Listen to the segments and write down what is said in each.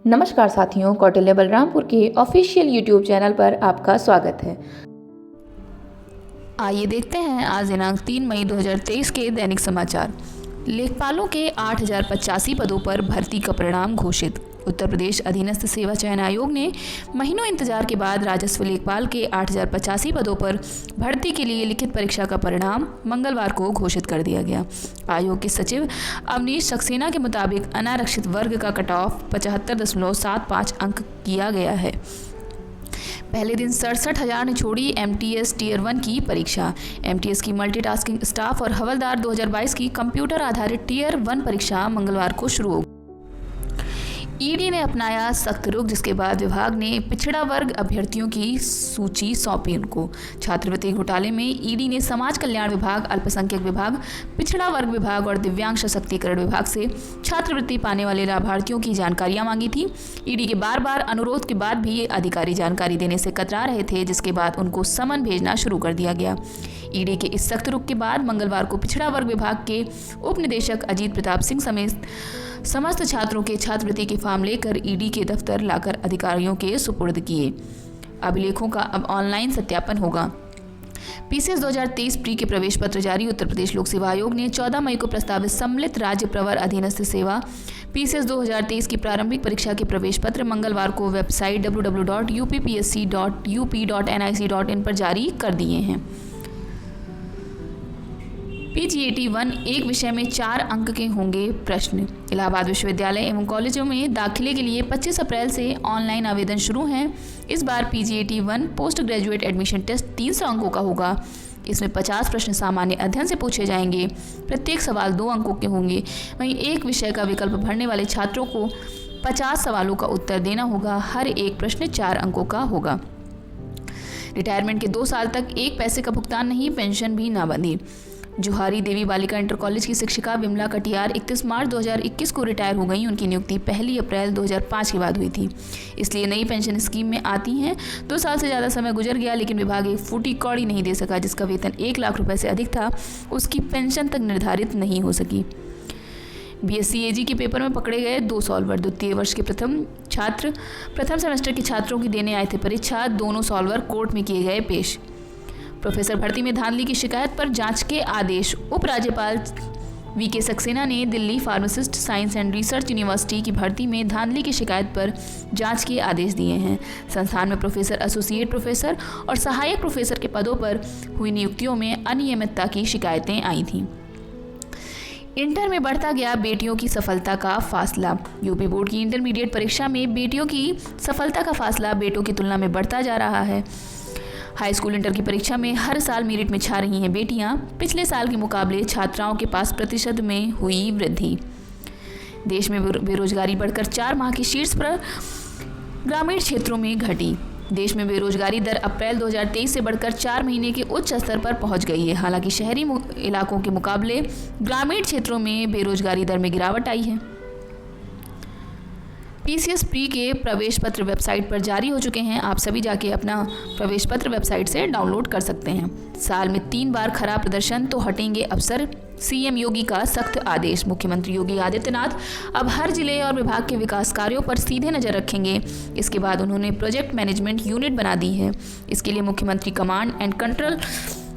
नमस्कार साथियों, कौटिल्य बलरामपुर के ऑफिशियल यूट्यूब चैनल पर आपका स्वागत है। आइए देखते हैं आज दिनांक 3 मई 2023 के दैनिक समाचार। लेखपालों के 8,085 पदों पर भर्ती का परिणाम घोषित। उत्तर प्रदेश अधीनस्थ सेवा चयन आयोग ने महीनों इंतजार के बाद राजस्व लेखपाल के 8,085 पदों पर भर्ती के लिए लिखित परीक्षा का परिणाम मंगलवार को घोषित कर दिया गया। आयोग के सचिव अवनीश सक्सेना के मुताबिक अनारक्षित वर्ग का कट ऑफ 75.75 अंक किया गया है। पहले दिन 67,000 ने छोड़ी एमटीएस टीयर 1 की परीक्षा। एमटीएस की मल्टीटास्किंग स्टाफ और हवलदार 2022 की कंप्यूटर आधारित टीयर 1 परीक्षा मंगलवार को शुरू होगी। ईडी ने अपनाया सख्त रुख, जिसके बाद विभाग ने पिछड़ा वर्ग अभ्यर्थियों की सूची सौंपी उनको। छात्रवृत्ति घोटाले में ईडी ने समाज कल्याण विभाग, अल्पसंख्यक विभाग, पिछड़ा वर्ग विभाग और दिव्यांग सशक्तिकरण विभाग से छात्रवृत्ति पाने वाले लाभार्थियों की जानकारियां मांगी थी। ईडी के बार बार अनुरोध के बाद भी अधिकारी जानकारी देने से कतरा रहे थे, जिसके बाद उनको समन भेजना शुरू कर दिया गया। ईडी के इस सख्त रुख के बाद मंगलवार को पिछड़ा वर्ग विभाग के उप निदेशक अजीत प्रताप सिंह समेत समस्त छात्रों के छात्रवृत्ति के फॉर्म लेकर ईडी के दफ्तर लाकर अधिकारियों के सुपुर्द किए। अभिलेखों का अब ऑनलाइन सत्यापन होगा। पीसीएस 2023 प्री के प्रवेश पत्र जारी। उत्तर प्रदेश लोक सेवा आयोग ने 14 मई को प्रस्तावित सम्मिलित राज्य प्रवर अधीनस्थ सेवा पीसीएस 2023 की प्रारंभिक परीक्षा के प्रवेश पत्र मंगलवार को वेबसाइट www.uppsc.up.nic.in पर जारी कर दिए हैं। पीजीएटी 1 एक विषय में 4 अंक के होंगे प्रश्न। इलाहाबाद विश्वविद्यालय एवं कॉलेजों में दाखिले के लिए 25 अप्रैल से ऑनलाइन आवेदन शुरू हैं। इस बार PGAT 1 post graduate admission test 300 अंकों का होगा। इसमें 50 प्रश्न सामान्य अध्ययन से पूछे जाएंगे। प्रत्येक सवाल 2 अंकों के होंगे। वहीं एक विषय का विकल्प भरने वाले छात्रों को 50 सवालों का उत्तर देना होगा। हर एक प्रश्न 4 अंकों का होगा। रिटायरमेंट के 2 साल तक 1 पैसे का भुगतान नहीं, पेंशन भी ना बंधी। जुहारी देवी बालिका इंटर कॉलेज की शिक्षिका विमला कटियार 31 मार्च 2021 को रिटायर हो गई। उनकी नियुक्ति 1 अप्रैल 2005 के बाद हुई थी, इसलिए नई पेंशन स्कीम में आती हैं। 2 साल से ज़्यादा समय गुजर गया, लेकिन विभाग एक फूटी कौड़ी नहीं दे सका। जिसका वेतन 1 लाख रुपए से अधिक था, उसकी पेंशन तक निर्धारित नहीं हो सकी। बीएससी एजी के पेपर में पकड़े गए 2 सॉल्वर। द्वितीय वर्ष के प्रथम सेमेस्टर के छात्रों की देने आए थे परीक्षा। दोनों सॉल्वर कोर्ट में किए गए पेश। प्रोफेसर भर्ती में धांधली की शिकायत पर जांच के आदेश। उपराज्यपाल वीके सक्सेना ने Delhi pharmacist science and research university की भर्ती में धांधली की शिकायत पर जांच के आदेश दिए हैं। संस्थान में प्रोफेसर, एसोसिएट प्रोफेसर और सहायक प्रोफेसर के पदों पर हुई नियुक्तियों में अनियमितता की शिकायतें आई थीं। इंटर में बढ़ता गया बेटियों की सफलता का फासला। यूपी बोर्ड की इंटरमीडिएट परीक्षा में बेटियों की सफलता का फासला बेटों की तुलना में बढ़ता जा रहा है। हाई स्कूल इंटर की परीक्षा में हर साल मेरिट में छा रही हैं बेटियां। पिछले साल के मुकाबले छात्राओं के पास प्रतिशत में हुई वृद्धि। देश में बेरोजगारी बढ़कर 4 माह के शीर्ष पर ग्रामीण क्षेत्रों में घटी। देश में बेरोजगारी दर अप्रैल 2023 से बढ़कर 4 महीने के उच्च स्तर पर पहुंच गई है। हालांकि शहरी इलाकों के मुकाबले ग्रामीण क्षेत्रों में बेरोजगारी दर में गिरावट आई है। पीसीएस प्री के प्रवेश पत्र वेबसाइट पर जारी हो चुके हैं। आप सभी जाके अपना प्रवेश पत्र वेबसाइट से डाउनलोड कर सकते हैं। साल में 3 बार खराब प्रदर्शन तो हटेंगे अफसर। सीएम योगी का सख्त आदेश। मुख्यमंत्री योगी आदित्यनाथ अब हर जिले और विभाग के विकास कार्यों पर सीधे नजर रखेंगे। इसके बाद उन्होंने प्रोजेक्ट मैनेजमेंट यूनिट बना दी है। इसके लिए मुख्यमंत्री कमांड एंड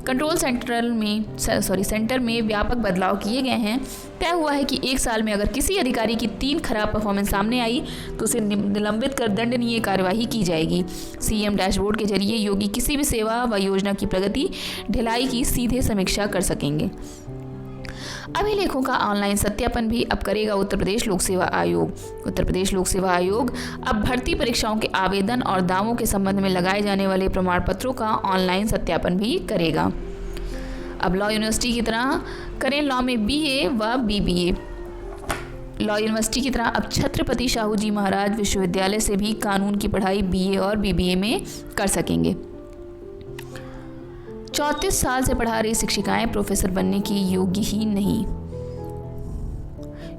कंट्रोल सेंटर में व्यापक बदलाव किए गए हैं। तय हुआ है कि 1 साल में अगर किसी अधिकारी की 3 खराब परफॉर्मेंस सामने आई तो उसे निलंबित कर दंडनीय कार्यवाही की जाएगी। सीएम डैशबोर्ड के जरिए योगी किसी भी सेवा व योजना की प्रगति, ढिलाई की सीधे समीक्षा कर सकेंगे। अभिलेखों का ऑनलाइन सत्यापन भी अब करेगा उत्तर प्रदेश लोक सेवा आयोग। उत्तर प्रदेश लोक सेवा आयोग अब भर्ती परीक्षाओं के आवेदन और दावों के संबंध में लगाए जाने वाले प्रमाण पत्रों का ऑनलाइन सत्यापन भी करेगा। अब लॉ यूनिवर्सिटी की तरह करें लॉ में बीए व बीबीए। लॉ यूनिवर्सिटी की तरह अब छत्रपति शाहू जी महाराज विश्वविद्यालय से भी कानून की पढ़ाई बीए और बीबीए में कर सकेंगे। 34 साल से पढ़ा रही शिक्षिकाएं प्रोफेसर बनने की योग्य ही नहीं।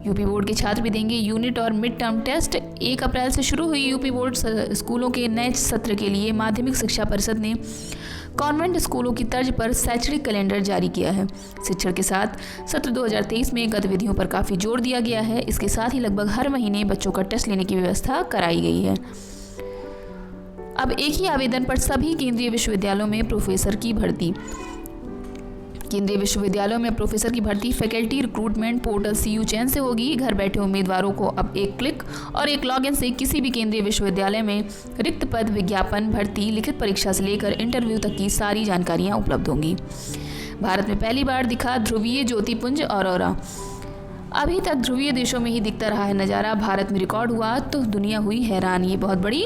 यूपी बोर्ड के छात्र भी देंगे यूनिट और मिड टर्म टेस्ट। 1 अप्रैल से शुरू हुई यूपी बोर्ड स्कूलों के नए सत्र के लिए माध्यमिक शिक्षा परिषद ने कॉन्वेंट स्कूलों की तर्ज पर शैक्षणिक कैलेंडर जारी किया है। शिक्षण के साथ सत्र 2023 में गतिविधियों पर काफ़ी जोर दिया गया है। इसके साथ ही लगभग हर महीने बच्चों का टेस्ट लेने की व्यवस्था कराई गई है। अब एक ही आवेदन पर सभी केंद्रीय विश्वविद्यालयों में प्रोफेसर की भर्ती। केंद्रीय विश्वविद्यालयों में प्रोफेसर की भर्ती फैकल्टी रिक्रूटमेंट पोर्टल CU चयन से होगी। घर बैठे उम्मीदवारों को अब एक क्लिक और एक लॉगिन से किसी भी केंद्रीय विश्वविद्यालय में रिक्त पद, विज्ञापन, भर्ती, लिखित परीक्षा से लेकर इंटरव्यू तक की सारी जानकारियां उपलब्ध होंगी। भारत में पहली बार दिखा ध्रुवीय ज्योतिपुंज ऑरोरा। अभी तक ध्रुवीय देशों में ही दिखता रहा है नज़ारा, भारत में रिकॉर्ड हुआ तो दुनिया हुई हैरान। ये बहुत बड़ी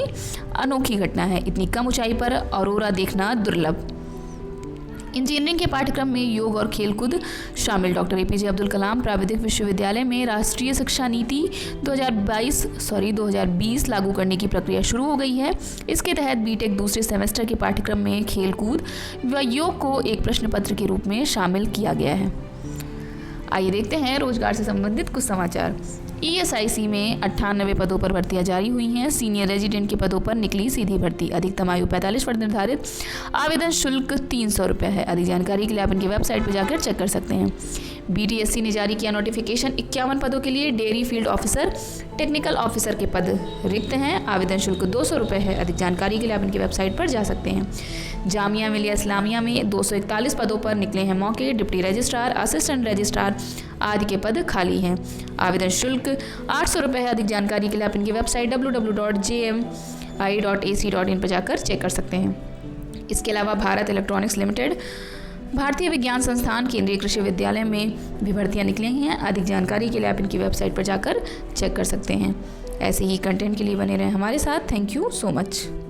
अनोखी घटना है। इतनी कम ऊंचाई पर ऑरोरा देखना दुर्लभ। इंजीनियरिंग के पाठ्यक्रम में योग और खेलकूद शामिल। डॉक्टर APJ अब्दुल कलाम प्राविधिक विश्वविद्यालय में राष्ट्रीय शिक्षा नीति 2020 लागू करने की प्रक्रिया शुरू हो गई है। इसके तहत बीटेक दूसरे सेमेस्टर के पाठ्यक्रम में खेलकूद व योग को एक प्रश्न पत्र के रूप में शामिल किया गया है। आइए देखते हैं रोजगार से संबंधित कुछ समाचार। ESIC में 98 पदों पर भर्तियां जारी हुई हैं। सीनियर रेजिडेंट के पदों पर निकली सीधी भर्ती। अधिकतम आयु 45 वर्ष निर्धारित। आवेदन शुल्क 300 रुपये है। अधिक जानकारी के लिए आप इनकी वेबसाइट पर जाकर चेक कर सकते हैं। BTSC ने जारी किया नोटिफिकेशन। 51 पदों के लिए dairy field officer, technical officer के पद रिक्त हैं। आवेदन शुल्क 200 रुपये है। अधिक जानकारी के लिए आप इनकी वेबसाइट पर जा सकते हैं। जामिया मिलिया इस्लामिया में 241 पदों पर निकले हैं मौके। डिप्टी रजिस्ट्रार, असिस्टेंट रजिस्ट्रार आदि के पद खाली हैं। आवेदन शुल्क 800 रुपये है। अधिक जानकारी के लिए आप इनकी वेबसाइट www.jmi.ac.in पर जाकर चेक कर सकते हैं। इसके अलावा भारत इलेक्ट्रॉनिक्स लिमिटेड, भारतीय विज्ञान संस्थान, केंद्रीय कृषि विद्यालय में भी भर्तियां निकली हैं। अधिक जानकारी के लिए आप इनकी वेबसाइट पर जाकर चेक कर सकते हैं। ऐसे ही कंटेंट के लिए बने रहें हमारे साथ। Thank you so much.